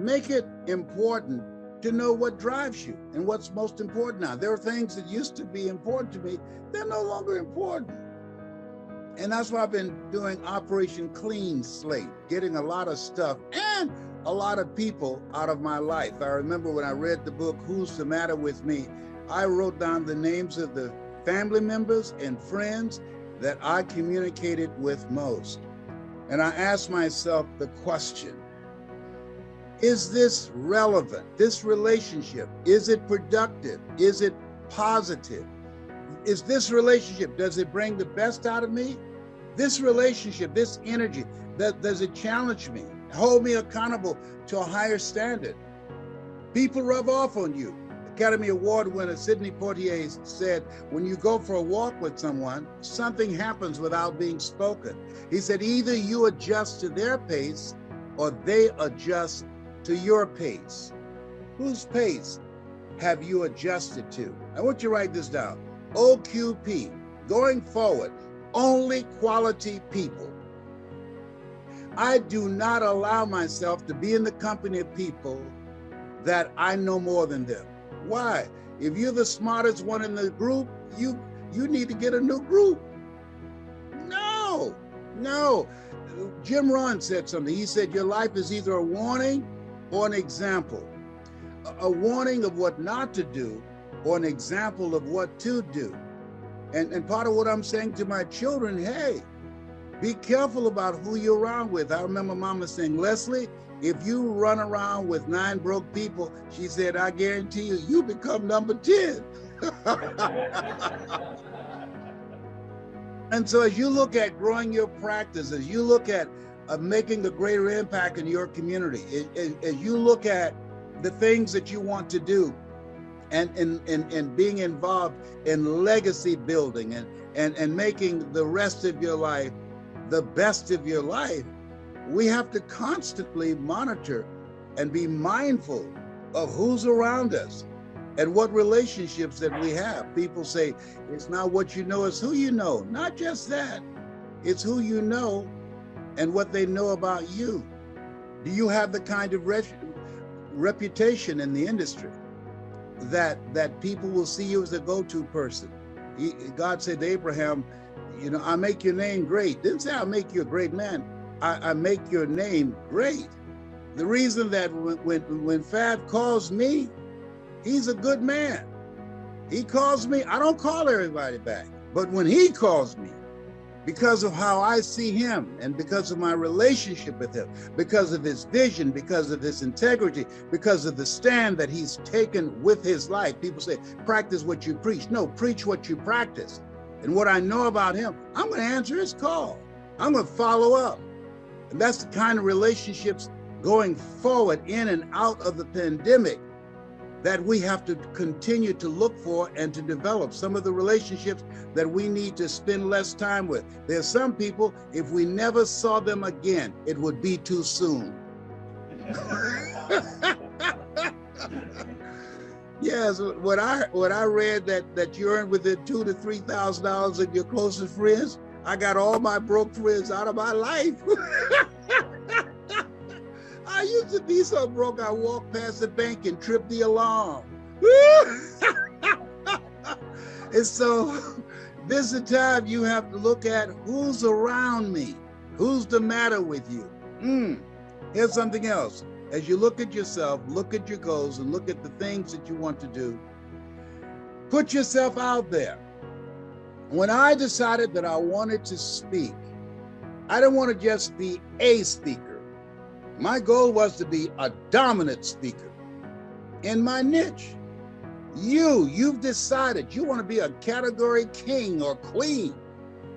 make it important to know what drives you and what's most important now. There are things that used to be important to me, they're no longer important. And that's why I've been doing Operation Clean Slate, getting a lot of stuff and a lot of people out of my life. I remember when I read the book, Who's the Matter with Me? I wrote down the names of the family members and friends that I communicated with most. And I asked myself the question, is this relevant? This relationship, is it productive? Is it positive? Is this relationship, does it bring the best out of me? This relationship, this energy, does it challenge me, hold me accountable to a higher standard? People rub off on you. Academy Award winner Sidney Poitier said, when you go for a walk with someone, something happens without being spoken. He said, either you adjust to their pace or they adjust to your pace. Whose pace have you adjusted to? I want you to write this down. OQP, going forward, only quality people. I do not allow myself to be in the company of people that I know more than them. Why? If you're the smartest one in the group, you need to get a new group. No. Jim Rohn said something. He said, your life is either a warning or an example. A warning of what not to do or an example of what to do. And part of what I'm saying to my children, hey, be careful about who you're around with. I remember Mama saying, Leslie, if you run around with 9 broke people, she said, I guarantee you, you become number 10. And so as you look at growing your practice, as you look at making a greater impact in your community, as you look at the things that you want to do, and being involved in legacy building and making the rest of your life the best of your life, we have to constantly monitor and be mindful of who's around us and what relationships that we have. People say, it's not what you know, it's who you know. Not just that, it's who you know and what they know about you. Do you have the kind of reputation in the industry that people will see you as a go-to person? God said to Abraham, you know, I make your name great. Didn't say I'll make you a great man. I make your name great. The reason that when Fab calls me, he's a good man. He calls me, I don't call everybody back. But when he calls me, because of how I see him and because of my relationship with him, because of his vision, because of his integrity, because of the stand that he's taken with his life. People say, practice what you preach. No, preach what you practice. And what I know about him, I'm going to answer his call. I'm going to follow up. And that's the kind of relationships going forward in and out of the pandemic that we have to continue to look for and to develop. Some of the relationships that we need to spend less time with. There's some people, if we never saw them again, it would be too soon. Yes, what I read that you earn within $2,000 to $3,000 of your closest friends, I got all my broke friends out of my life. I used to be so broke, I walked past the bank and tripped the alarm. And so this is the time you have to look at who's around me, who's the matter with you. Here's something else. As you look at yourself, look at your goals, and look at the things that you want to do, put yourself out there. When I decided that I wanted to speak, I didn't want to just be a speaker. My goal was to be a dominant speaker in my niche. You've decided you want to be a category king or queen.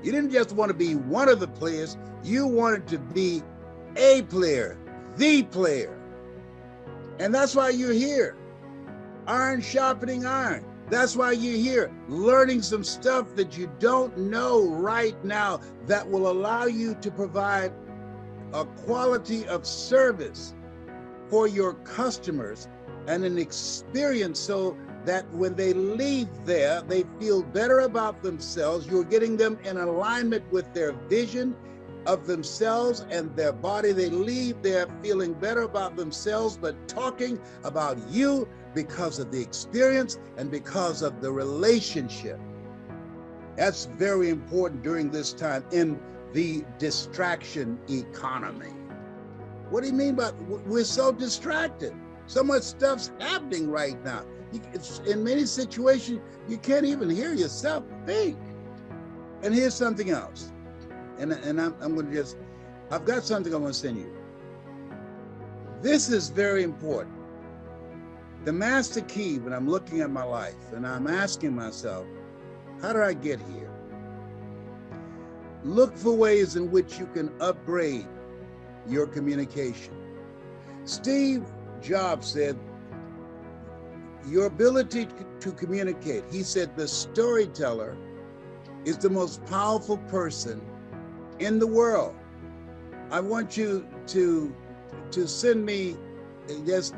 You didn't just want to be one of the players, you wanted to be a player, the player. And that's why you're here. Iron sharpening iron. That's why you're here, learning some stuff that you don't know right now that will allow you to provide a quality of service for your customers and an experience so that when they leave there, they feel better about themselves. You're getting them in alignment with their vision of themselves and their body. They leave there feeling better about themselves, but talking about you because of the experience and because of the relationship. That's very important during this time in the distraction economy. What do you mean by we're so distracted? So much stuff's happening right now. In many situations, you can't even hear yourself think. And here's something else. And I'm going to just, I've got something I'm going to send you. This is very important. The master key, when I'm looking at my life and I'm asking myself, how did I get here? Look for ways in which you can upgrade your communication. Steve Jobs said, your ability to communicate, he said, the storyteller is the most powerful person in the world. I want you to send me just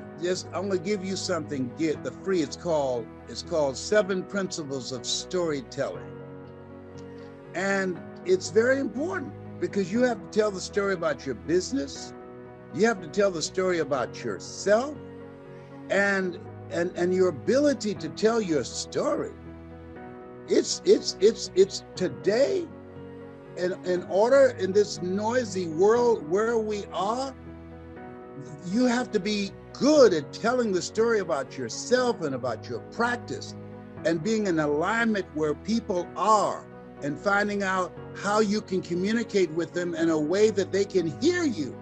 I'm gonna give you something, get the free, it's called 7 Principles of Storytelling. And it's very important because you have to tell the story about your business, you have to tell the story about yourself, and your ability to tell your story. It's today, in order in this noisy world where we are, you have to be good at telling the story about yourself and about your practice and being in alignment where people are and finding out how you can communicate with them in a way that they can hear you.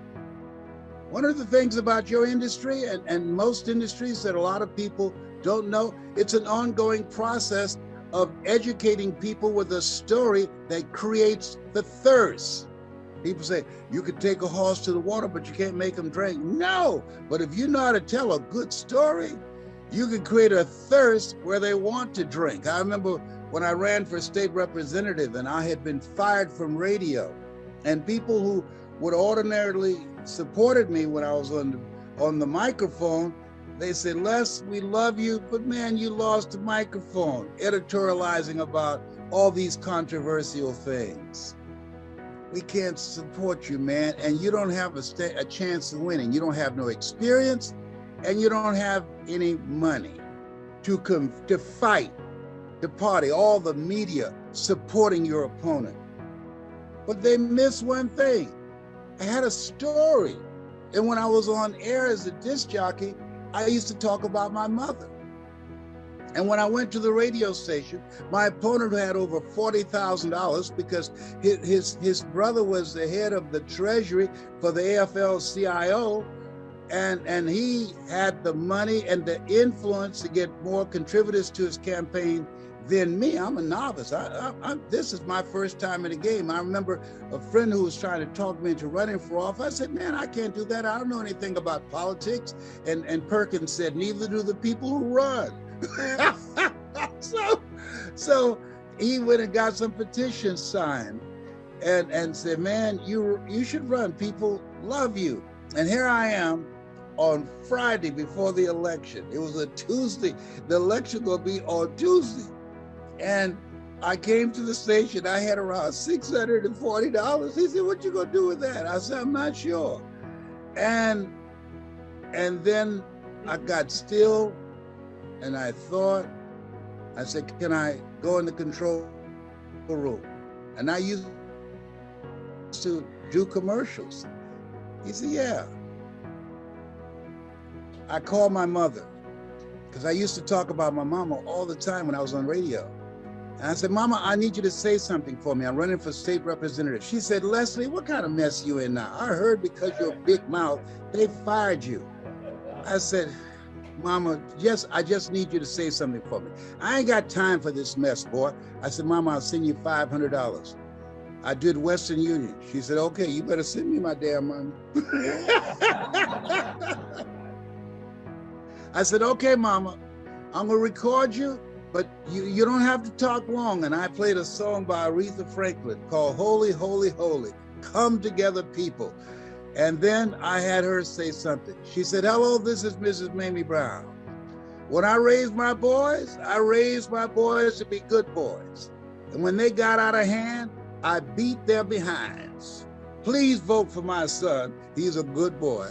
One of the things about your industry and most industries that a lot of people don't know, it's an ongoing process of educating people with a story that creates the thirst. People say, you could take a horse to the water, but you can't make them drink. No, but if you know how to tell a good story, you can create a thirst where they want to drink. I remember when I ran for state representative and I had been fired from radio, and people who would ordinarily supported me when I was on the microphone, they said, Les, we love you, but man, you lost the microphone, editorializing about all these controversial things. We can't support you, man, and you don't have a chance of winning. You don't have no experience, and you don't have any money to fight the party, all the media supporting your opponent. But they miss one thing. I had a story. And when I was on air as a disc jockey, I used to talk about my mother. And when I went to the radio station, my opponent had over $40,000 because his brother was the head of the treasury for the AFL-CIO. And he had the money and the influence to get more contributors to his campaign than me. I'm a novice. This is my first time in the game. I remember a friend who was trying to talk me into running for office. I said, man, I can't do that. I don't know anything about politics. And Perkins said, neither do the people who run. So he went and got some petitions signed and said, man, you should run. People love you. And here I am on Friday before the election. It was a Tuesday. The election gonna be on Tuesday. And I came to the station, I had around $640. He said, what you gonna do with that? I said, I'm not sure. And then I got still and I thought, I said, can I go in the control room? And I used to do commercials. He said, yeah. I called my mother because I used to talk about my mama all the time when I was on radio. And I said, Mama, I need you to say something for me. I'm running for state representative. She said, Leslie, what kind of mess you in now? I heard because you're a big mouth, they fired you. I said, Mama, I just need you to say something for me. I ain't got time for this mess, boy. I said, Mama, I'll send you $500. I did Western Union. She said, okay, you better send me my damn money. I said, okay, Mama, I'm gonna record you, but you don't have to talk long. And I played a song by Aretha Franklin called Holy, Holy, Holy, Come Together People. And then I had her say something. She said, hello, this is Mrs. Mamie Brown. When I raised my boys to be good boys. And when they got out of hand, I beat their behinds. Please vote for my son. He's a good boy.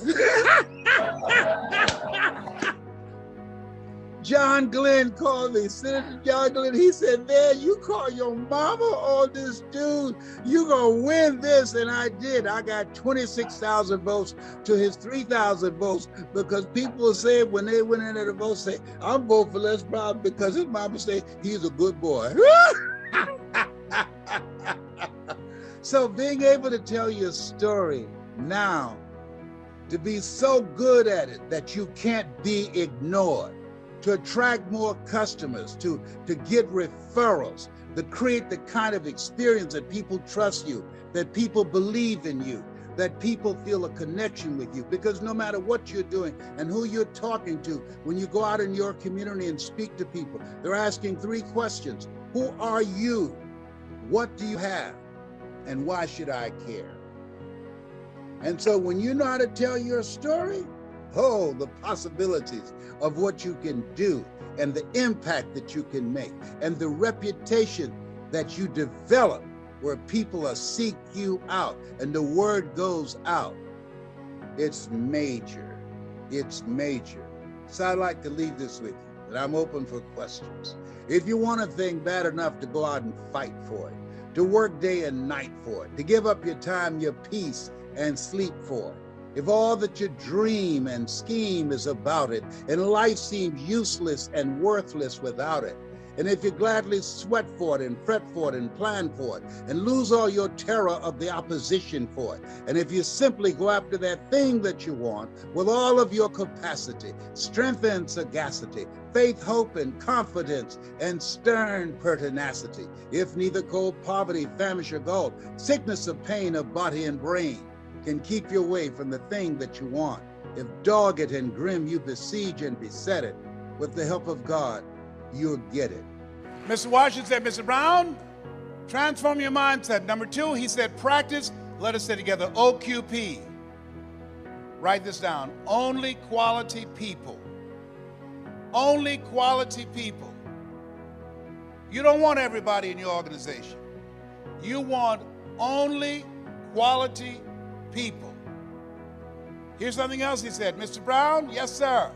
John Glenn called me, Senator John Glenn. He said, man, you call your mama on this dude, you gonna win this. And I did. I got 26,000 votes to his 3,000 votes, because people said when they went into the vote, say, I'm voting for Les Brown because his mama said he's a good boy. So being able to tell your story now, to be so good at it that you can't be ignored, to attract more customers, to get referrals, to create the kind of experience that people trust you, that people believe in you, that people feel a connection with you. Because no matter what you're doing and who you're talking to, when you go out in your community and speak to people, they're asking 3 questions. Who are you? What do you have? And why should I care? And so when you know how to tell your story, oh, the possibilities of what you can do and the impact that you can make and the reputation that you develop where people are seek you out and the word goes out. It's major. It's major. So I'd like to leave this with you, and I'm open for questions. If you want a thing bad enough to go out and fight for it, to work day and night for it, to give up your time, your peace, and sleep for it, if all that you dream and scheme is about it, and life seems useless and worthless without it, and if you gladly sweat for it and fret for it and plan for it and lose all your terror of the opposition for it, and if you simply go after that thing that you want with all of your capacity, strength and sagacity, faith, hope, and confidence, and stern pertinacity, if neither cold poverty, famish, or gold, sickness or pain of body and brain can keep you away from the thing that you want, if dogged and grim you besiege and beset it, with the help of God, you'll get it. Mr. Washington said, Mr. Brown, transform your mindset. Number 2, he said, practice, let us say together, OQP. Write this down. Only quality people. Only quality people. You don't want everybody in your organization. You want only quality people. Here's something else he said. Mr. Brown, yes, sir.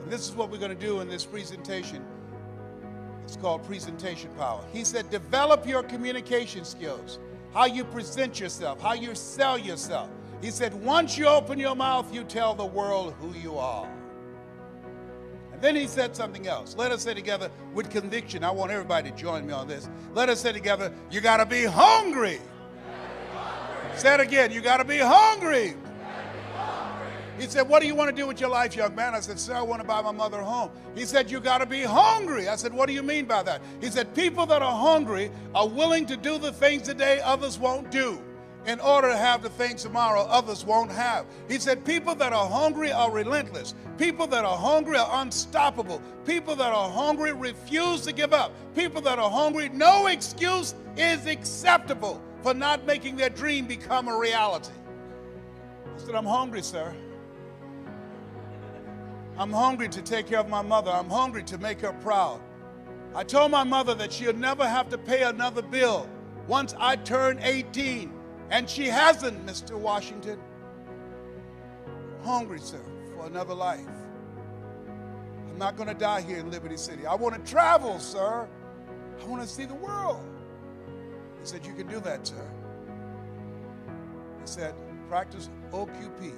And this is what we're going to do in this presentation. It's called presentation power. He said, develop your communication skills, how you present yourself, how you sell yourself. He said, once you open your mouth, you tell the world who you are. And then he said something else. Let us say together with conviction. I want everybody to join me on this. Let us say together, you got to be hungry. Say it again, you got to be hungry. He said, what do you want to do with your life, young man? I said, sir, I want to buy my mother a home. He said, you got to be hungry. I said, what do you mean by that? He said, people that are hungry are willing to do the things today others won't do in order to have the things tomorrow others won't have. He said, people that are hungry are relentless. People that are hungry are unstoppable. People that are hungry refuse to give up. People that are hungry, no excuse is acceptable for not making their dream become a reality. I said, I'm hungry, sir. I'm hungry to take care of my mother. I'm hungry to make her proud. I told my mother that she'll never have to pay another bill once I turn 18, and she hasn't, Mr. Washington. I'm hungry, sir, for another life. I'm not going to die here in Liberty City. I want to travel, sir. I want to see the world. He said, you can do that, sir. He said, practice OQP,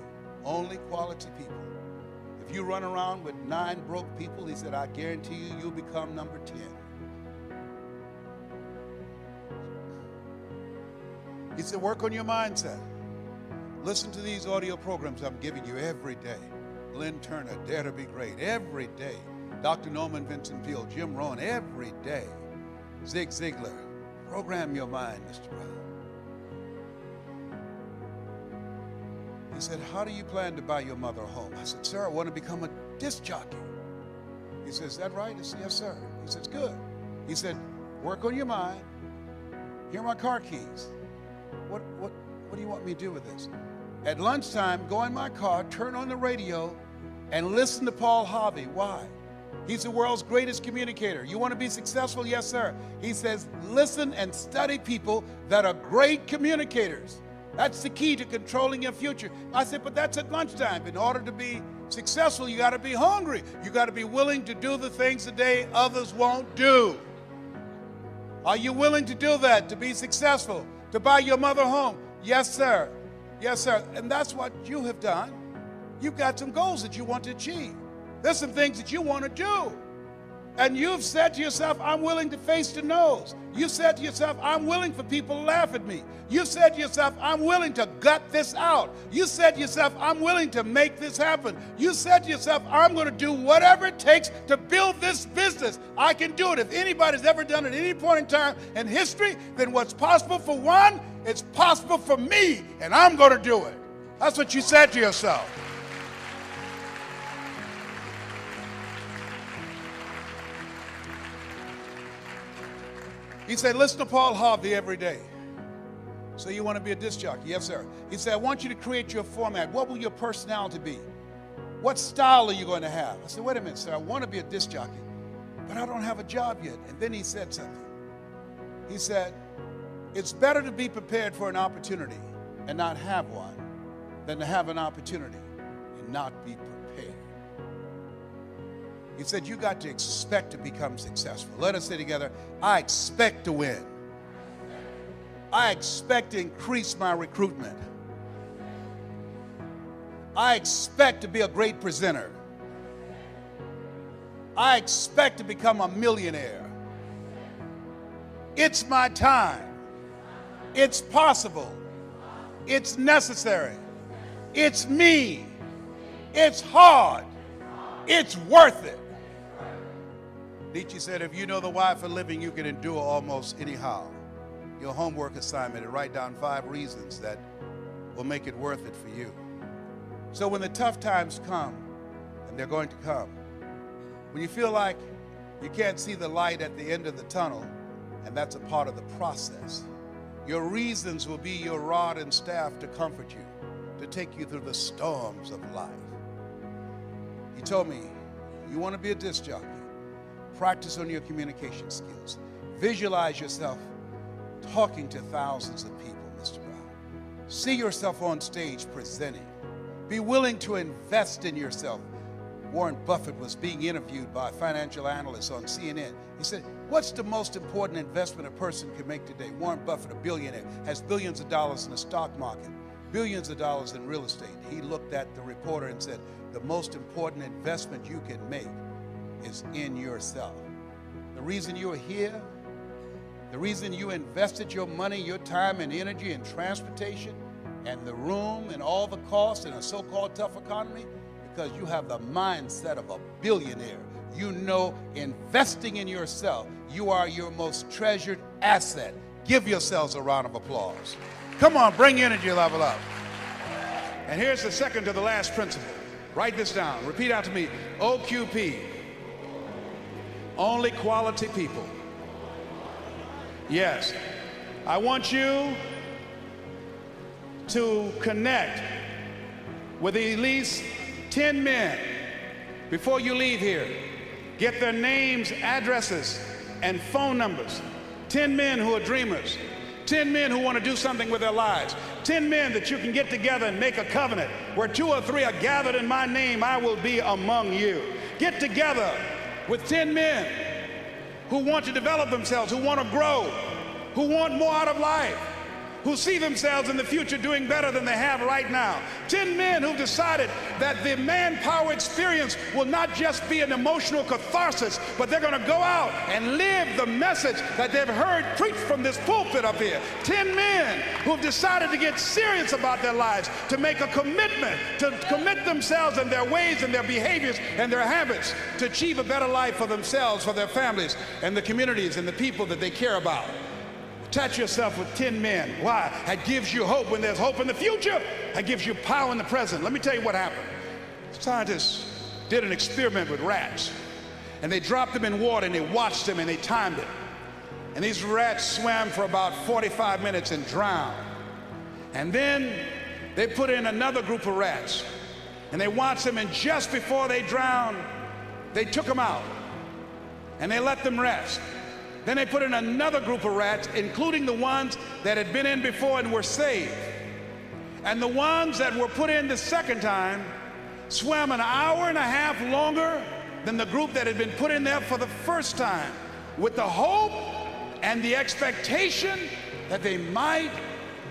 only quality people. If you run around with 9 broke people, he said, I guarantee you, you'll become number 10. He said, work on your mindset. Listen to these audio programs I'm giving you every day. Lynn Turner, Dare to Be Great, every day. Dr. Norman Vincent Peale, Jim Rohn, every day. Zig Ziglar, program your mind, Mr. Brown. He said, how do you plan to buy your mother a home? I said, sir, I want to become a disc jockey. He said, is that right? I said, yes, sir. He said, good. He said, work on your mind. Here are my car keys. What do you want me to do with this? At lunchtime, go in my car, turn on the radio, and listen to Paul Harvey. Why? He's the world's greatest communicator. You want to be successful? Yes, sir. He says, listen and study people that are great communicators. That's the key to controlling your future. I said, but that's at lunchtime. In order to be successful, you got to be hungry. You got to be willing to do the things today others won't do. Are you willing to do that to be successful? To buy your mother a home? Yes, sir. Yes, sir. And that's what you have done. You've got some goals that you want to achieve. There's some things that you want to do. And you've said to yourself, I'm willing to face the no's. You said to yourself, I'm willing for people to laugh at me. You said to yourself, I'm willing to gut this out. You said to yourself, I'm willing to make this happen. You said to yourself, I'm going to do whatever it takes to build this business. I can do it. If anybody's ever done it at any point in time in history, then what's possible for one, it's possible for me, and I'm going to do it. That's what you said to yourself. He said, listen to Paul Harvey every day. So you want to be a disc jockey? Yes, sir. He said, I want you to create your format. What will your personality be? What style are you going to have? I said, wait a minute, sir. I want to be a disc jockey, but I don't have a job yet. And then he said something. He said, it's better to be prepared for an opportunity and not have one than to have an opportunity and not be prepared. He said, you got to expect to become successful. Let us say together, I expect to win. I expect to increase my recruitment. I expect to be a great presenter. I expect to become a millionaire. It's my time. It's possible. It's necessary. It's me. It's hard. It's worth it. Nietzsche said, if you know the why for living, you can endure almost anyhow. Your homework assignment is write down 5 reasons that will make it worth it for you. So when the tough times come, and they're going to come, when you feel like you can't see the light at the end of the tunnel, and that's a part of the process, your reasons will be your rod and staff to comfort you, to take you through the storms of life. He told me, you want to be a disc jockey, practice on your communication skills. Visualize yourself talking to thousands of people, Mr. Brown. See yourself on stage presenting. Be willing to invest in yourself. Warren Buffett was being interviewed by a financial analyst on CNN. He said, what's the most important investment a person can make today? Warren Buffett, a billionaire, has billions of dollars in the stock market, billions of dollars in real estate. He looked at the reporter and said, the most important investment you can make is in yourself. The reason you're here, the reason you invested your money, your time and energy in transportation and the room and all the costs in a so-called tough economy, because you have the mindset of a billionaire. You know, investing in yourself, you are your most treasured asset. Give yourselves a round of applause. Come on, bring your energy level up. And here's the second to the last principle. Write this down. Repeat out to me. OQP. Only quality people. Yes. I want you to connect with at least 10 men before you leave here. Get their names, addresses, and phone numbers. 10 men who are dreamers. 10 men who want to do something with their lives. 10 men that you can get together and make a covenant. Where 2 or 3 are gathered in my name, I will be among you. Get together with 10 men who want to develop themselves, who want to grow, who want more out of life, who see themselves in the future doing better than they have right now. 10 men who've decided that the manpower experience will not just be an emotional catharsis, but they're going to go out and live the message that they've heard preached from this pulpit up here. 10 men who've decided to get serious about their lives, to make a commitment, to commit themselves and their ways and their behaviors and their habits to achieve a better life for themselves, for their families, and the communities and the people that they care about. Attach yourself with 10 men. Why? That gives you hope when there's hope in the future. That gives you power in the present. Let me tell you what happened. Scientists did an experiment with rats, and they dropped them in water and they watched them and they timed it. And these rats swam for about 45 minutes and drowned. And then they put in another group of rats and they watched them, and just before they drowned, they took them out and they let them rest. Then they put in another group of rats, including the ones that had been in before and were saved. And the ones that were put in the second time swam an hour and a half longer than the group that had been put in there for the first time, with the hope and the expectation that they might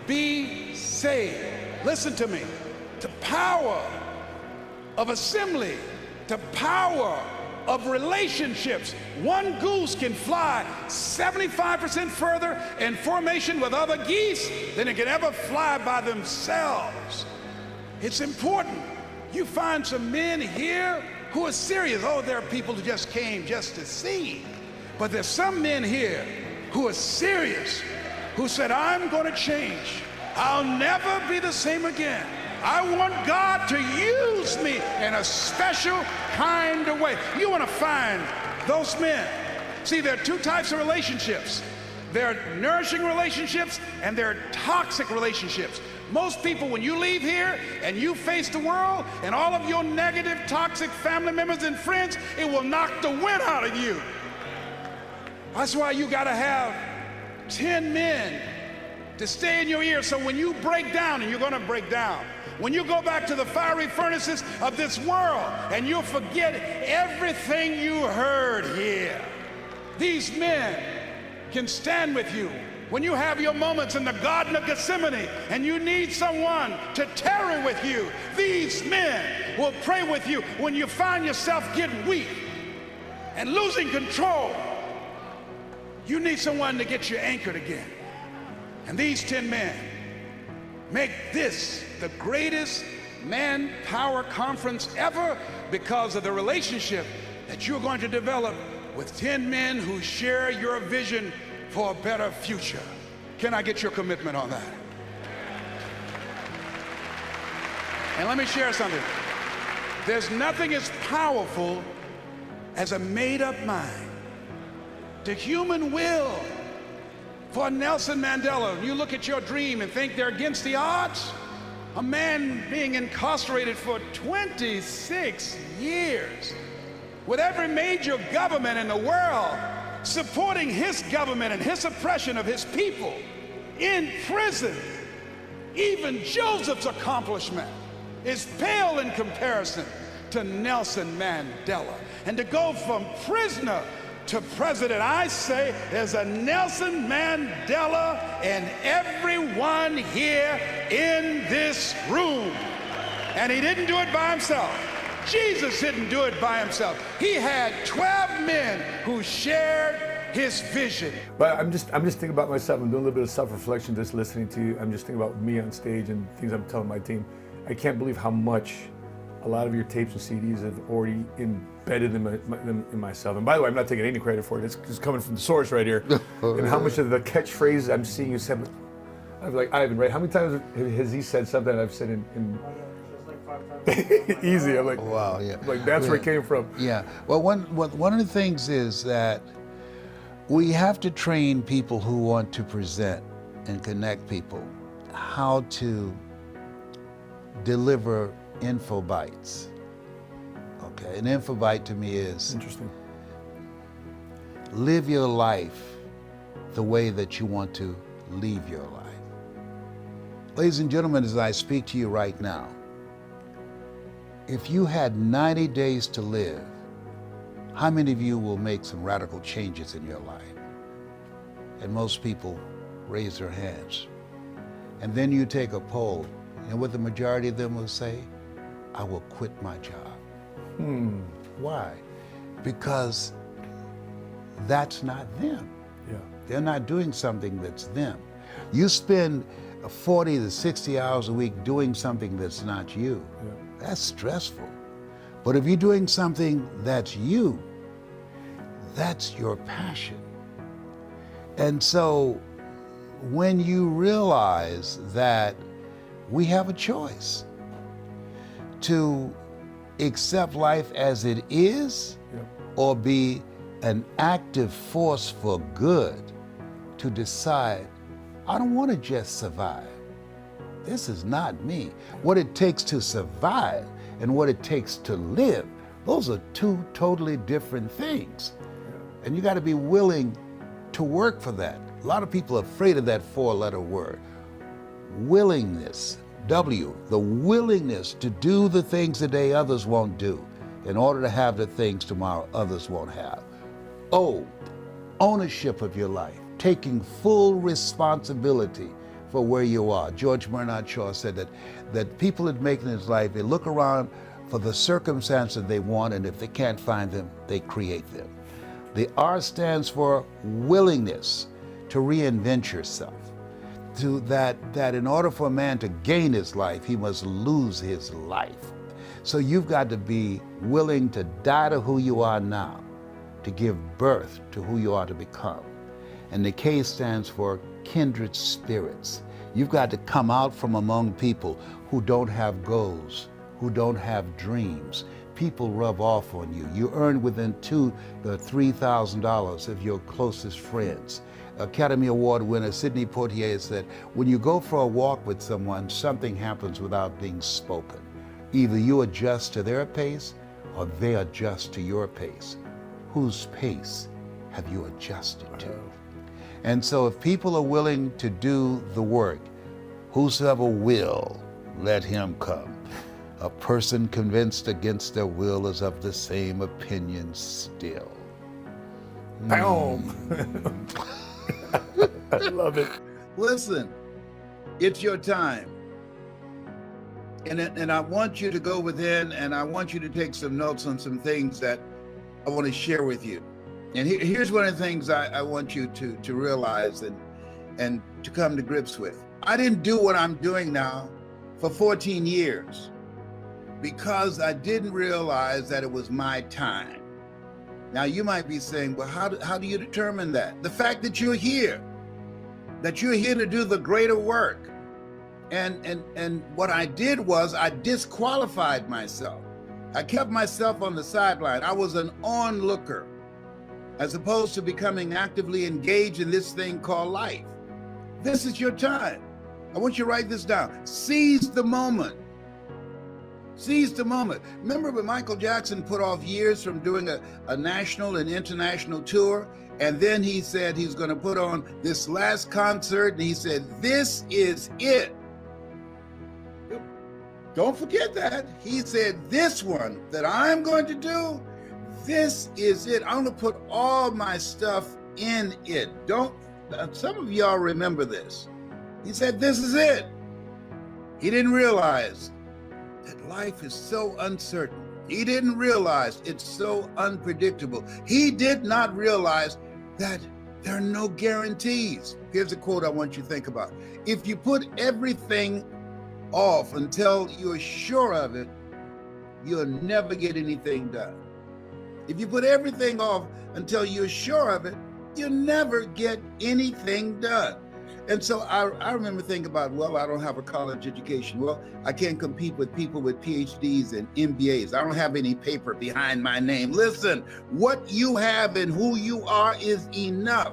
be saved. Listen to me. The power of assembly, the power of relationships. One goose can fly 75% further in formation with other geese than it can ever fly by themselves. It's important you find some men here who are serious. Oh, there are people who just came just to see. But there's some men here who are serious, who said, I'm going to change. I'll never be the same again. I want God to use me in a special kind of way. You want to find those men. See, there are two types of relationships. There are nourishing relationships and there are toxic relationships. Most people, when you leave here and you face the world and all of your negative, toxic family members and friends, it will knock the wind out of you. That's why you got to have 10 men to stay in your ear, so when you break down, and you're going to break down, when you go back to the fiery furnaces of this world and you'll forget everything you heard here, these men can stand with you. When you have your moments in the Garden of Gethsemane and you need someone to tarry with you, these men will pray with you when you find yourself getting weak and losing control. You need someone to get you anchored again. And these 10 men make this the greatest manpower conference ever because of the relationship that you're going to develop with 10 men who share your vision for a better future. Can I get your commitment on that? And let me share something. There's nothing as powerful as a made-up mind. The human will. For Nelson Mandela, you look at your dream and think they're against the odds. A man being incarcerated for 26 years, with every major government in the world supporting his government and his oppression of his people, in prison. Even Joseph's accomplishment is pale in comparison to Nelson Mandela. And to go from prisoner to president, I say there's a Nelson Mandela in everyone here in this room. And he didn't do it by himself. Jesus didn't do it by himself. He had 12 men who shared his vision. But I'm just thinking about myself. I'm doing a little bit of self-reflection just listening to you. I'm just thinking about me on stage and things I'm telling my team. I can't believe how much a lot of your tapes and CDs have already embedded in myself. And by the way, I'm not taking any credit for it. It's just coming from the source right here. And how much of the catchphrases I'm seeing you say, I'm like, Ivan, right? How many times has he said something that I've said in easy? I'm like, wow, yeah. Like that's where it came from. Yeah. Well, one of the things is that we have to train people who want to present and connect people how to deliver info bites. Okay, an info bite to me is Interesting. Live your life the way that you want to leave your life. Ladies and gentlemen, as I speak to you right now, if you had 90 days to live, how many of you will make some radical changes in your life? And most people raise their hands. And then you take a poll, and what the majority of them will say, I will quit my job. Why? Because that's not them. Yeah. They're not doing something that's them. You spend 40 to 60 hours a week doing something that's not you. Yeah. That's stressful. But if you're doing something that's you, that's your passion. And so when you realize that we have a choice to accept life as it is, or be an active force for good, to decide, I don't want to just survive. This is not me. What it takes to survive and what it takes to live, those are two totally different things. And you got to be willing to work for that. A lot of people are afraid of that four-letter word. Willingness, W, the willingness to do the things today others won't do in order to have the things tomorrow others won't have. O, ownership of your life, taking full responsibility for where you are. George Bernard Shaw said that people that make it in his life, they look around for the circumstances they want, and if they can't find them, they create them. The R stands for willingness to reinvent yourself. To that in order for a man to gain his life, he must lose his life. So you've got to be willing to die to who you are now, to give birth to who you are to become. And the K stands for kindred spirits. You've got to come out from among people who don't have goals, who don't have dreams. People rub off on you. You earn within $2,000 to $3,000 of your closest friends. Academy Award winner Sidney Poitier said, when you go for a walk with someone, something happens without being spoken. Either you adjust to their pace or they adjust to your pace. Whose pace have you adjusted to? And so if people are willing to do the work, whosoever will, let him come. A person convinced against their will is of the same opinion still. Boom. I love it. Listen, it's your time. And I want you to go within, and I want you to take some notes on some things that I want to share with you. And here's one of the things I want you to realize and to come to grips with. I didn't do what I'm doing now for 14 years because I didn't realize that it was my time. Now you might be saying, well, how do you determine that? The fact that you're here to do the greater work. And what I did was I disqualified myself. I kept myself on the sideline. I was an onlooker as opposed to becoming actively engaged in this thing called life. This is your time. I want you to write this down. Seize the moment. Seize the moment. Remember when Michael Jackson put off years from doing a national and international tour? And then he said he's going to put on this last concert, and he said, this is it. Don't forget that. He said, this one that I'm going to do, this is it. I'm going to put all my stuff in it. Some of y'all remember this. He said, this is it. He didn't realize that life is so uncertain. He didn't realize it's so unpredictable. He did not realize that there are no guarantees. Here's a quote I want you to think about. If you put everything off until you're sure of it, you'll never get anything done. If you put everything off until you're sure of it, you'll never get anything done. And so I remember thinking about, well, I don't have a college education. Well, I can't compete with people with PhDs and MBAs. I don't have any paper behind my name. Listen, what you have and who you are is enough.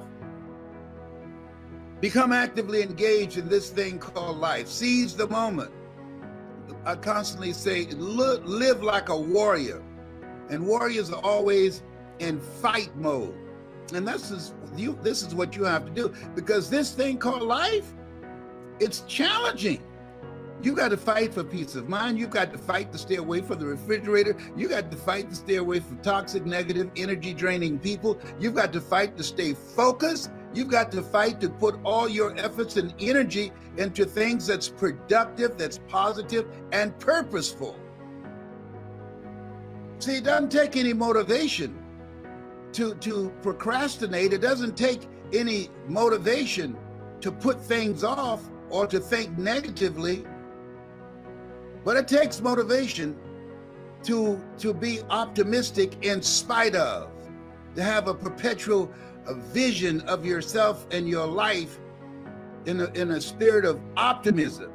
Become actively engaged in this thing called life. Seize the moment. I constantly say, live like a warrior. And warriors are always in fight mode. And this is what you have to do, because this thing called life, it's challenging. You got to fight for peace of mind. You got to fight to stay away from the refrigerator. You got to fight to stay away from toxic, negative, energy draining people. You've got to fight to stay focused. You've got to fight to put all your efforts and energy into things that's productive, that's positive, and purposeful. See, it doesn't take any motivation to procrastinate. It doesn't take any motivation to put things off or to think negatively, but it takes motivation to be optimistic in spite of, to have a perpetual vision of yourself and your life in a spirit of optimism,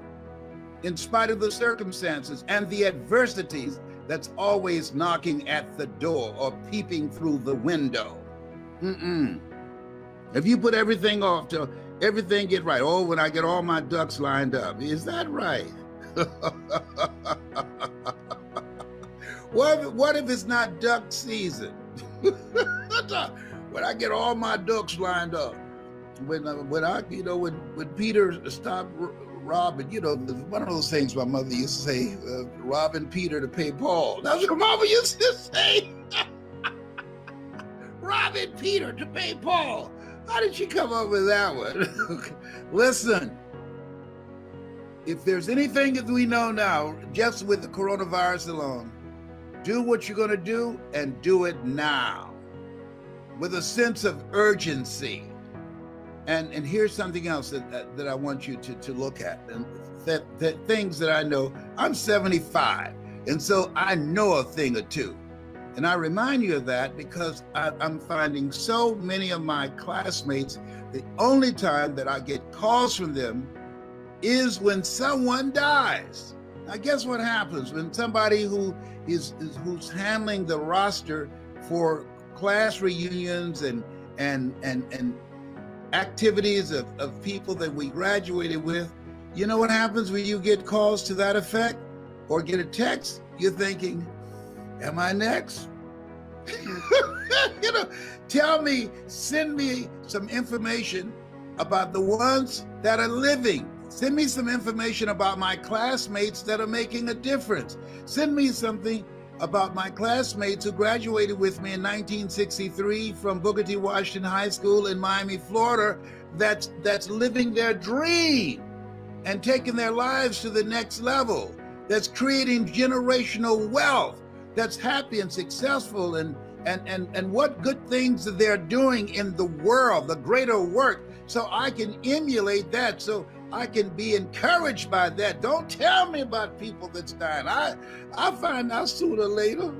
in spite of the circumstances and the adversities that's always knocking at the door or peeping through the window. If you put everything off till everything get right, oh, when I get all my ducks lined up, is that right? What if it's not duck season? When I get all my ducks lined up, when Peter stopped robbing, one of those things my mother used to say, robbing Peter to pay Paul. That's what Mama used to say. Robbing Peter to pay Paul. How did she come up with that one? Listen, if there's anything that we know now, just with the coronavirus alone, do what you're going to do and do it now with a sense of urgency. And here's something else that I want you to look at, and that things that I know. I'm 75, and so I know a thing or two. And I remind you of that because I'm finding so many of my classmates, the only time that I get calls from them is when someone dies. Now, guess what happens when somebody who's handling the roster for class reunions and activities of people that we graduated with? You know what happens when you get calls to that effect or get a text? You're thinking, am I next? Send me some information about the ones that are living. Send me some information about my classmates that are making a difference. Send me something about my classmates who graduated with me in 1963 from Booker T. Washington High School in Miami, Florida, that's living their dream and taking their lives to the next level, that's creating generational wealth, that's happy and successful, and what good things they're doing in the world, the greater work, so I can emulate that, so I can be encouraged by that. Don't tell me about people that's dying. I find out sooner or later.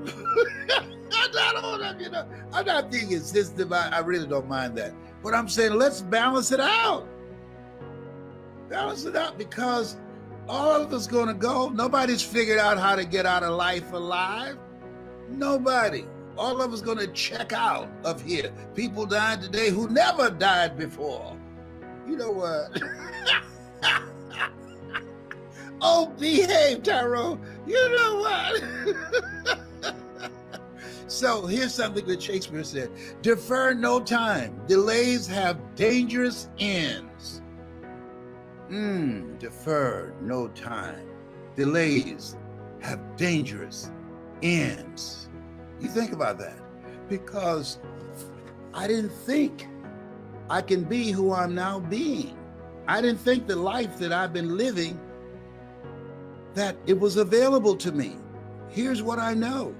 I'm not being insistent. I really don't mind that. But I'm saying let's balance it out. Balance it out, because all of us going to go. Nobody's figured out how to get out of life alive. Nobody. All of us going to check out of here. People died today who never died before. You know what? Oh, behave, Tyrone. You know what? So here's something that Shakespeare said: defer no time. Delays have dangerous ends. Defer no time. Delays have dangerous ends. You think about that, because I didn't think I can be who I'm now being. I didn't think the life that I've been living, that it was available to me. Here's what I know.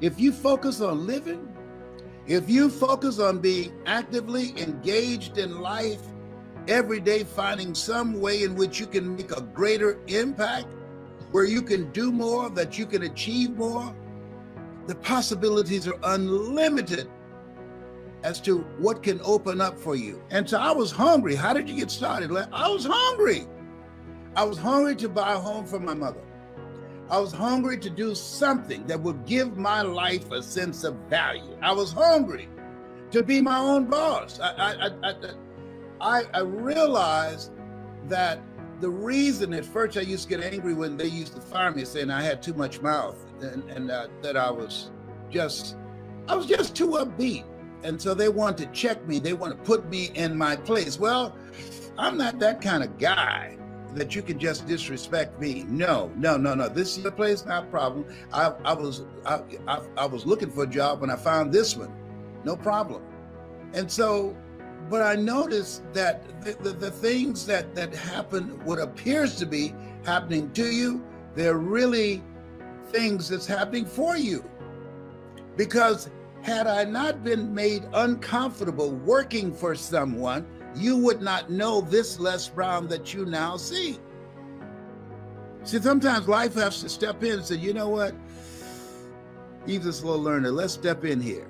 If you focus on living, if you focus on being actively engaged in life, every day finding some way in which you can make a greater impact, where you can do more, that you can achieve more, the possibilities are unlimited as to what can open up for you. And so I was hungry. How did you get started? I was hungry. I was hungry to buy a home for my mother. I was hungry to do something that would give my life a sense of value. I was hungry to be my own boss. I realized that the reason at first I used to get angry when they used to fire me, saying I had too much mouth and that I was just too upbeat. And so they want to check me. They want to put me in my place. Well, I'm not that kind of guy that you can just disrespect me. No. This is the place, not a problem. I was looking for a job when I found this one. No problem. And so, but I noticed that the things that happen, what appears to be happening to you, they're really things that's happening for you. Because had I not been made uncomfortable working for someone, you would not know this Les Brown that you now see. See, sometimes life has to step in and say, you know what? He's a slow learner. Let's step in here.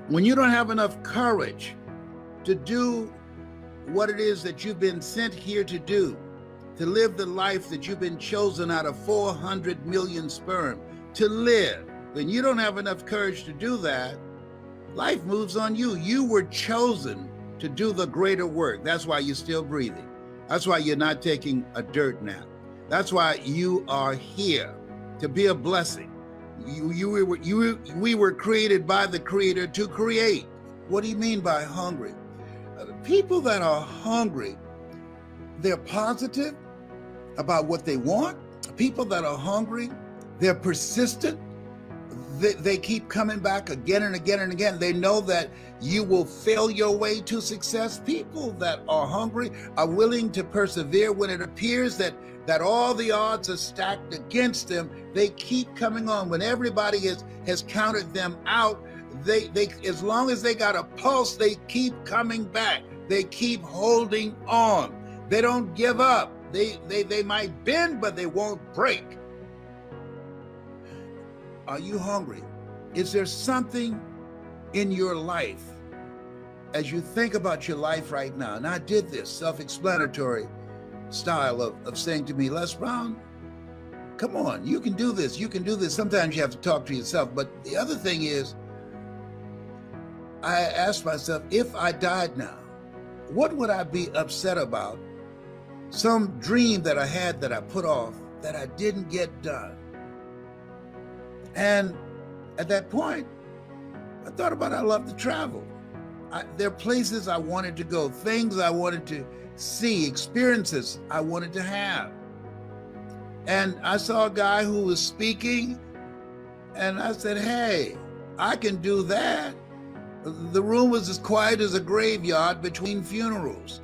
When you don't have enough courage to do what it is that you've been sent here to do, to live the life that you've been chosen out of 400 million sperm to live, when you don't have enough courage to do that, life moves on you. You were chosen to do the greater work. That's why you're still breathing. That's why you're not taking a dirt nap. That's why you are here, to be a blessing. We were created by the Creator to create. What do you mean by hungry? People that are hungry they're positive about what they want. People that are hungry, they're persistent. They keep coming back again and again and again. They know that you will fail your way to success. People that are hungry are willing to persevere when it appears that all the odds are stacked against them. They keep coming on. When everybody has counted them out, they as long as they got a pulse, they keep coming back. They keep holding on. They don't give up. They might bend, but they won't break. Are you hungry? Is there something in your life, as you think about your life right now? And I did this self-explanatory style of saying to me, Les Brown, come on, you can do this. You can do this. Sometimes you have to talk to yourself. But the other thing is, I asked myself, if I died now, what would I be upset about? Some dream that I had that I put off that I didn't get done. And at that point, I thought about I love to travel. There are places I wanted to go, things I wanted to see, experiences I wanted to have. And I saw a guy who was speaking, and I said, hey, I can do that. The room was as quiet as a graveyard between funerals.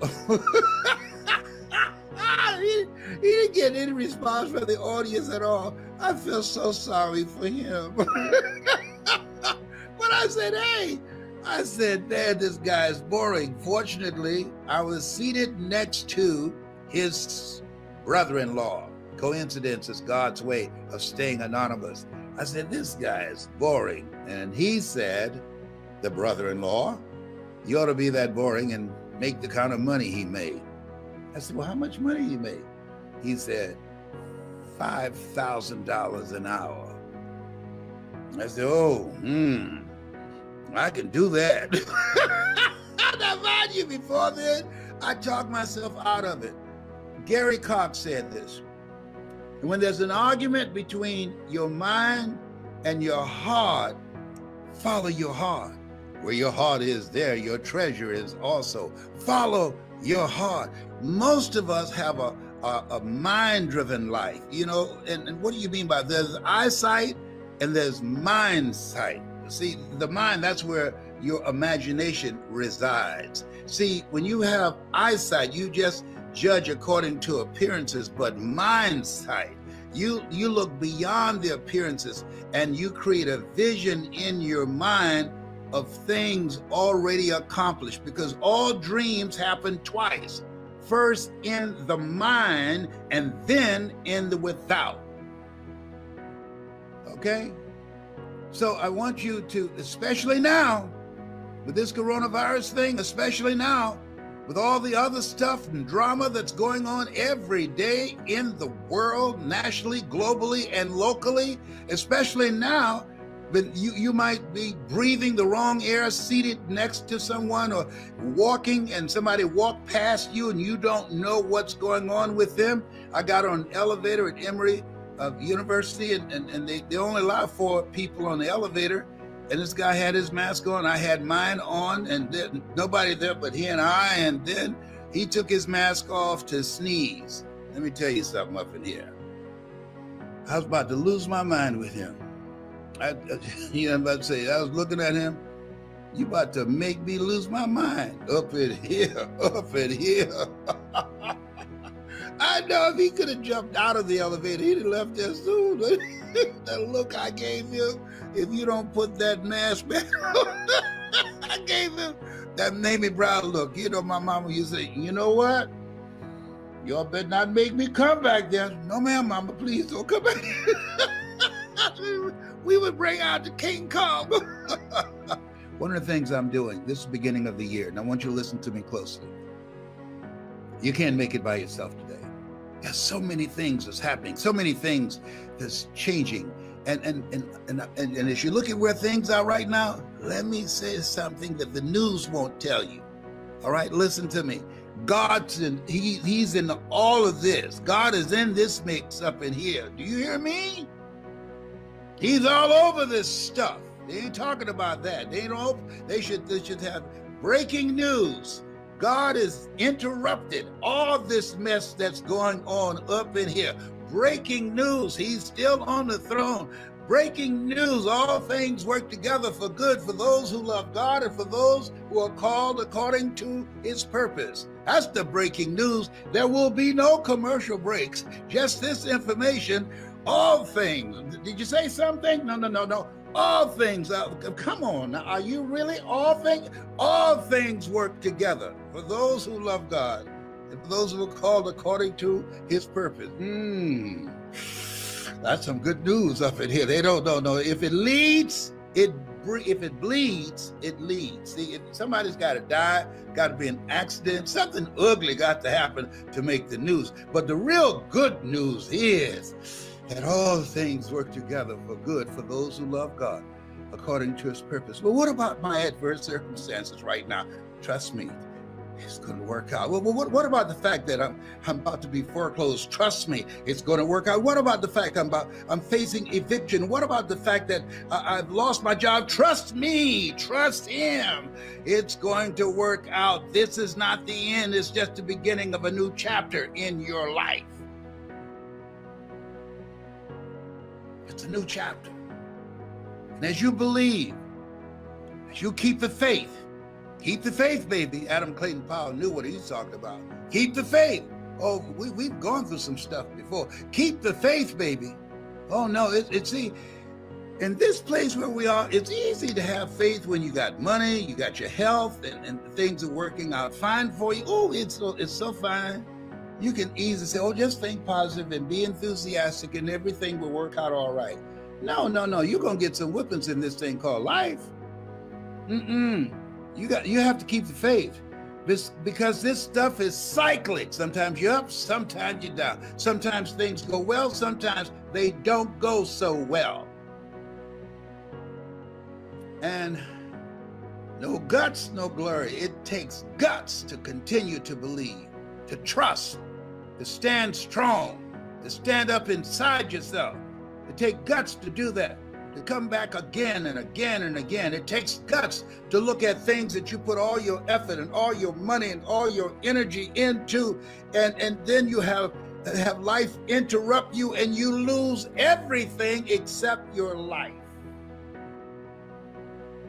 He didn't get any response from the audience at all. I feel so sorry for him. But I said, hey, man, this guy is boring. Fortunately, I was seated next to his brother-in-law. Coincidence is God's way of staying anonymous. I said, this guy is boring. And he said, the brother-in-law, you ought to be that boring and make the kind of money he made. I said, well, how much money you made? He said, $5,000 an hour. I said, oh, I can do that. Now, mind you, before then, I talked myself out of it. Gary Cox said this. When there's an argument between your mind and your heart, follow your heart. Where your heart is, there your treasure is also. Follow your heart. Most of us have a mind-driven life, you know, and what do you mean by that? There's eyesight and there's mind sight. See, the mind, that's where your imagination resides. See, when you have eyesight, you just judge according to appearances, but mind sight, you look beyond the appearances and you create a vision in your mind of things already accomplished, because all dreams happen twice. First in the mind and then in the without. Okay? So I want you to, especially now, with this coronavirus thing, especially now, with all the other stuff and drama that's going on every day in the world, nationally, globally, and locally, especially now, but you might be breathing the wrong air seated next to someone, or walking and somebody walked past you and you don't know what's going on with them. I got on an elevator at Emory University and they only allow 4 people on the elevator. And this guy had his mask on, I had mine on, and nobody there but he and I. And then he took his mask off to sneeze. Let me tell you something up in here. I was about to lose my mind with him. I'm about to say, I was looking at him, you about to make me lose my mind. Up in here. I know if he could have jumped out of the elevator, he'd have left there soon. The look I gave him, if you don't put that mask back on, I gave him that Mamie Brown look. You know, my mama used to say, you know what? Y'all better not make me come back there. No, ma'am, mama, please don't come back. We would bring out the King Kong. One of the things I'm doing, this is the beginning of the year, and I want you to listen to me closely. You can't make it by yourself today. There's so many things that's happening, so many things that's changing. And as you look at where things are right now, let me say something that the news won't tell you. All right, listen to me. God's he's in all of this. God is in this mix up in here. Do you hear me? He's all over this stuff. They ain't talking about that. They should have breaking news. God has interrupted all this mess that's going on up in here. Breaking news, he's still on the throne. Breaking news, all things work together for good for those who love God and for those who are called according to his purpose. That's the breaking news. There will be no commercial breaks, just this information. All things. Did you say something? No. All things. Come on. Now, are you really all things? All things work together for those who love God and for those who are called according to his purpose. That's some good news up in here. They don't know. If it leads, if it bleeds, it leads. See, somebody's got to die, got to be an accident, something ugly got to happen to make the news. But the real good news is that all things work together for good for those who love God according to his purpose. Well, what about my adverse circumstances right now? Trust me, it's going to work out. Well, what about the fact that I'm about to be foreclosed? Trust me, it's going to work out. What about the fact I'm facing eviction? What about the fact that I've lost my job? Trust me, trust him. It's going to work out. This is not the end. It's just the beginning of a new chapter in your life. It's a new chapter. And as you believe, as you keep the faith, baby. Adam Clayton Powell knew what he's talking about. Keep the faith. Oh, we've gone through some stuff before. Keep the faith, baby. Oh, no, see, in this place where we are, it's easy to have faith when you got money, you got your health, and things are working out fine for you. Oh, it's so fine. You can easily say, oh, just think positive and be enthusiastic and everything will work out all right. No. You're going to get some whippings in this thing called life. You have to keep the faith because this stuff is cyclic. Sometimes you're up, sometimes you're down. Sometimes things go well, sometimes they don't go so well. And no guts, no glory. It takes guts to continue to believe, to trust, to stand strong, to stand up inside yourself. It takes guts to do that, to come back again and again and again. It takes guts to look at things that you put all your effort and all your money and all your energy into, and then you have life interrupt you and you lose everything except your life.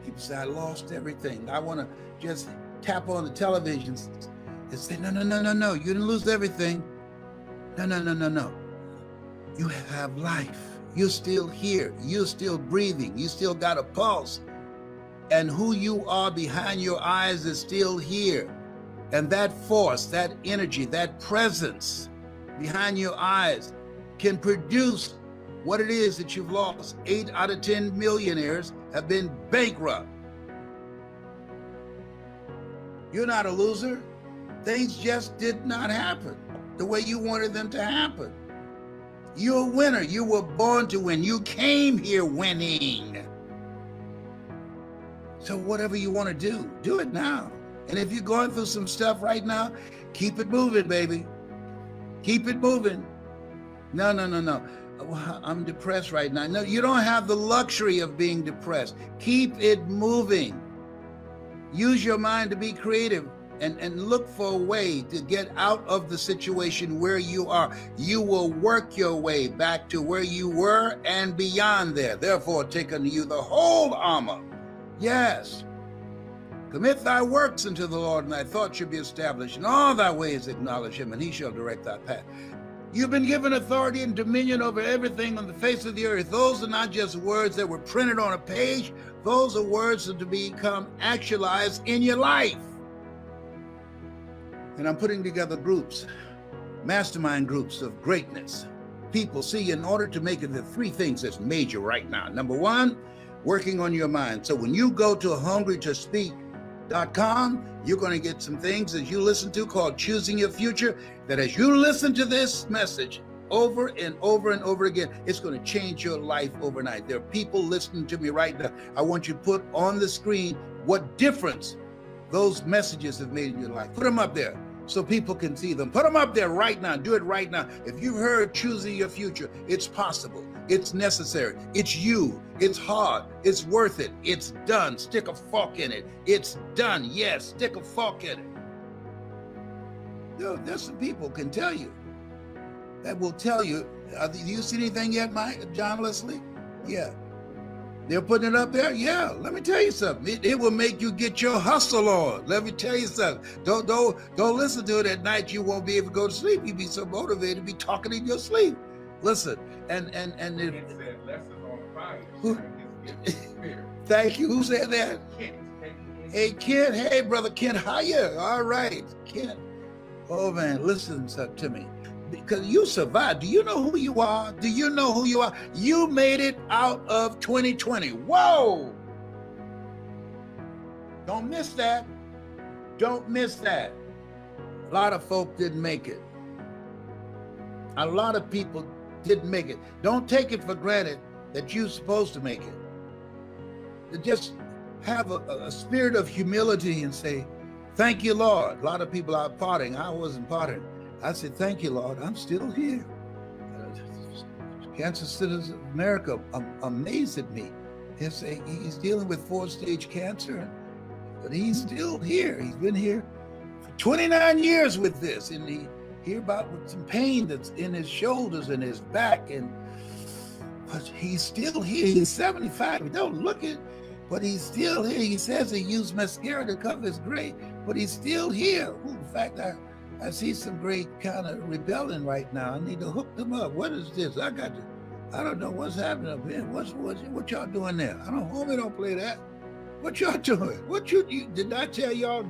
People say, I lost everything. I want to just tap on the television and say, no, you didn't lose everything. No. You have life. You're still here. You're still breathing. You still got a pulse. And who you are behind your eyes is still here. And that force, that energy, that presence behind your eyes can produce what it is that you've lost. 8 out of 10 millionaires have been bankrupt. You're not a loser. Things just did not happen the way you wanted them to happen. You're a winner. You were born to win. You came here winning. So whatever you want to do it now. And if you're going through some stuff right now, keep it moving, baby. Keep it moving. No. I'm depressed right now. No, you don't have the luxury of being depressed. Keep it moving. Use your mind to be creative. And look for a way to get out of the situation where you are. You will work your way back to where you were and beyond there. Therefore, take unto you the whole armor. Yes. Commit thy works unto the Lord, and thy thoughts shall be established. In all thy ways acknowledge him, and he shall direct thy path. You've been given authority and dominion over everything on the face of the earth. Those are not just words that were printed on a page. Those are words that to become actualized in your life. And I'm putting together groups, mastermind groups of greatness. People, see, in order to make it, the 3 things that's major right now. Number 1, working on your mind. So when you go to hungrytospeak.com, you're going to get some things that you listen to called Choosing Your Future, that as you listen to this message over and over and over again, it's going to change your life overnight. There are people listening to me right now. I want you to put on the screen what difference those messages have made in your life. Put them up there so people can see them. Put them up there right now. Do it right now. If you've heard Choosing Your Future, it's possible. It's necessary. It's you. It's hard. It's worth it. It's done. Stick a fork in it. It's done. Yes, stick a fork in it. There's some people can tell you, that will tell you. Do you see anything yet, John Leslie? Yeah. They're putting it up there? Yeah. Let me tell you something. It will make you get your hustle on. Let me tell you something. Don't listen to it at night. You won't be able to go to sleep. You'll be so motivated to be talking in your sleep. Listen, and It said lessons on fire. Who? Thank you. Who said that? Hey, Kent. Hey, brother Kent. Hiya. All right, Kent. Oh man, listen to me. Because you survived. Do you know who you are? Do you know who you are? You made it out of 2020. Whoa! Don't miss that. Don't miss that. A lot of folk didn't make it. A lot of people didn't make it. Don't take it for granted that you're supposed to make it. Just have a spirit of humility and say, thank you, Lord. A lot of people are partying. I wasn't partying. I said, thank you, Lord, I'm still here. Cancer Citizens of America amazed at me. He's dealing with 4-stage cancer, but he's still here. He's been here for 29 years with this, and he hear about with some pain that's in his shoulders and his back, but he's still here. He's 75. We don't look it, but he's still here. He says he used mascara to cover his gray, but he's still here. In fact, I see some great kind of rebelling right now. I need to hook them up. What is this? I don't know what's happening up here. What y'all doing there? Homie, don't play that. What y'all doing? You did I tell y'all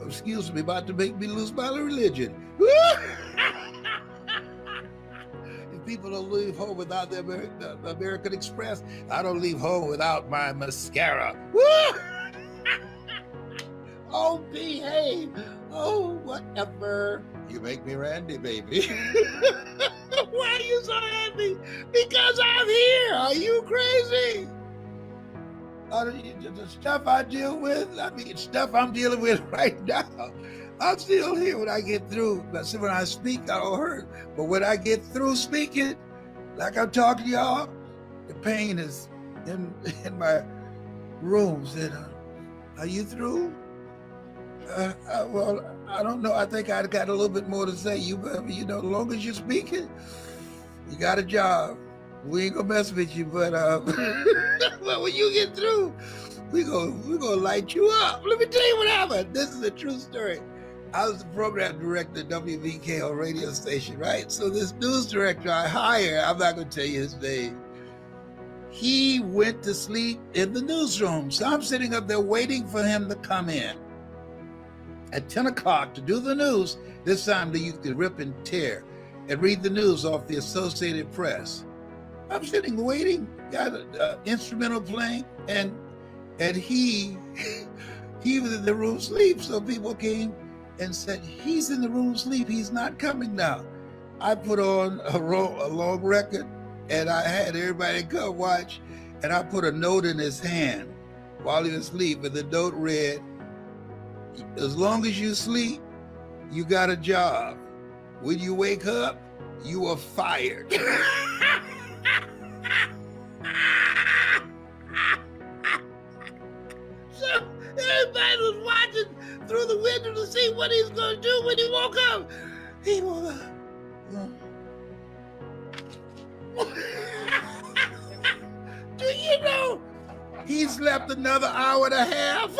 excuse me, about to make me lose my religion. If people don't leave home without the American Express, I don't leave home without my mascara. Oh, behave. Oh, whatever. You make me Randy, baby. Why are you so happy? Because I'm here. Are you crazy? The stuff I deal with, stuff I'm dealing with right now, I'm still here when I get through. When I speak, I don't hurt. But when I get through speaking, like I'm talking to y'all, the pain is in my room. Said, are you through? Well, I don't know. I think I got a little bit more to say. You know, as long as you're speaking, you got a job. We ain't gonna mess with you, but but when you get through, we gonna light you up. Let me tell you what happened. This is a true story. I was the program director at WVKO radio station, right? So this news director I hired, I'm not gonna tell you his name. He went to sleep in the newsroom. So I'm sitting up there waiting for him to come in at 10 o'clock to do the news. This time you could rip and tear and read the news off the Associated Press. I'm sitting waiting, got an instrumental playing, and he was in the room asleep. So people came and said, he's in the room asleep, he's not coming now. I put on a long record, and I had everybody come watch, and I put a note in his hand while he was asleep, and the note read, as long as you sleep, you got a job. When you wake up, you are fired. So everybody was watching through the window to see what he's going to do when he woke up. He woke up. Do you know he slept another hour and a half?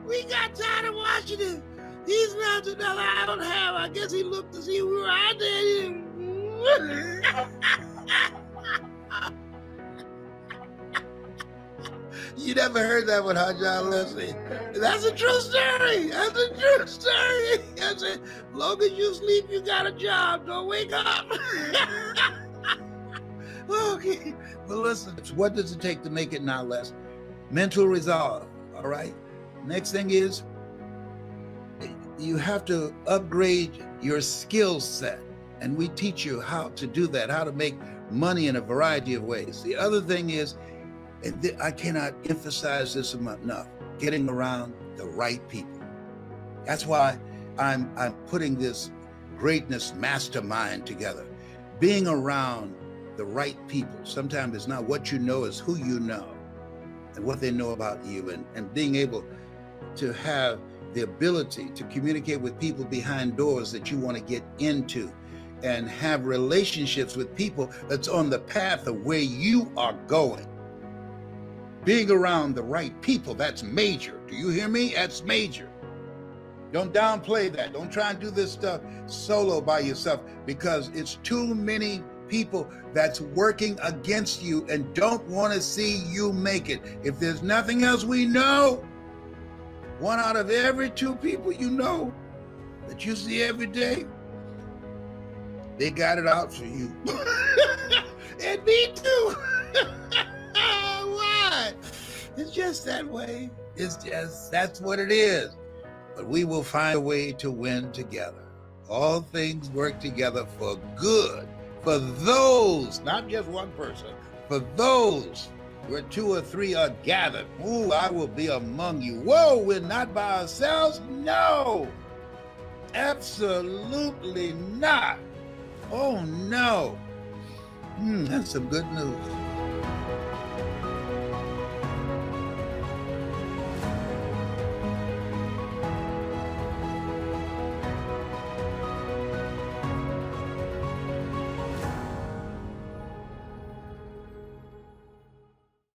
We got tired of watching him. He slept another hour and a half. I guess he looked to see we were out there. You never heard that one, huh, John Leslie? That's a true story. That's a true story. I said, as long as you sleep, you got a job. Don't wake up. Okay. But listen, what does it take to make it now, Les? Mental resolve, all right? Next thing is, you have to upgrade your skill set. And we teach you how to do that, how to make money in a variety of ways. The other thing is, I cannot emphasize this enough, getting around the right people. That's why I'm putting this greatness mastermind together. Being around the right people. Sometimes it's not what you know, it's who you know. and what they know about you, and being able to have the ability to communicate with people behind doors that you want to get into, and have relationships with people that's on the path of where you are going. Being around the right people, that's major. Do you hear me? That's major. Don't downplay that. Don't try and do this stuff solo by yourself, because it's too many people that's working against you and don't want to see you make it. If there's nothing else we know, 1 out of every 2 people you know that you see every day, they got it out for you. And me too. Why? It's just that way. That's what it is. But we will find a way to win together. All things work together for good, for those, not just one person, for those where 2 or 3 are gathered. Ooh, I will be among you. Whoa, we're not by ourselves? No, absolutely not. Oh no. That's some good news.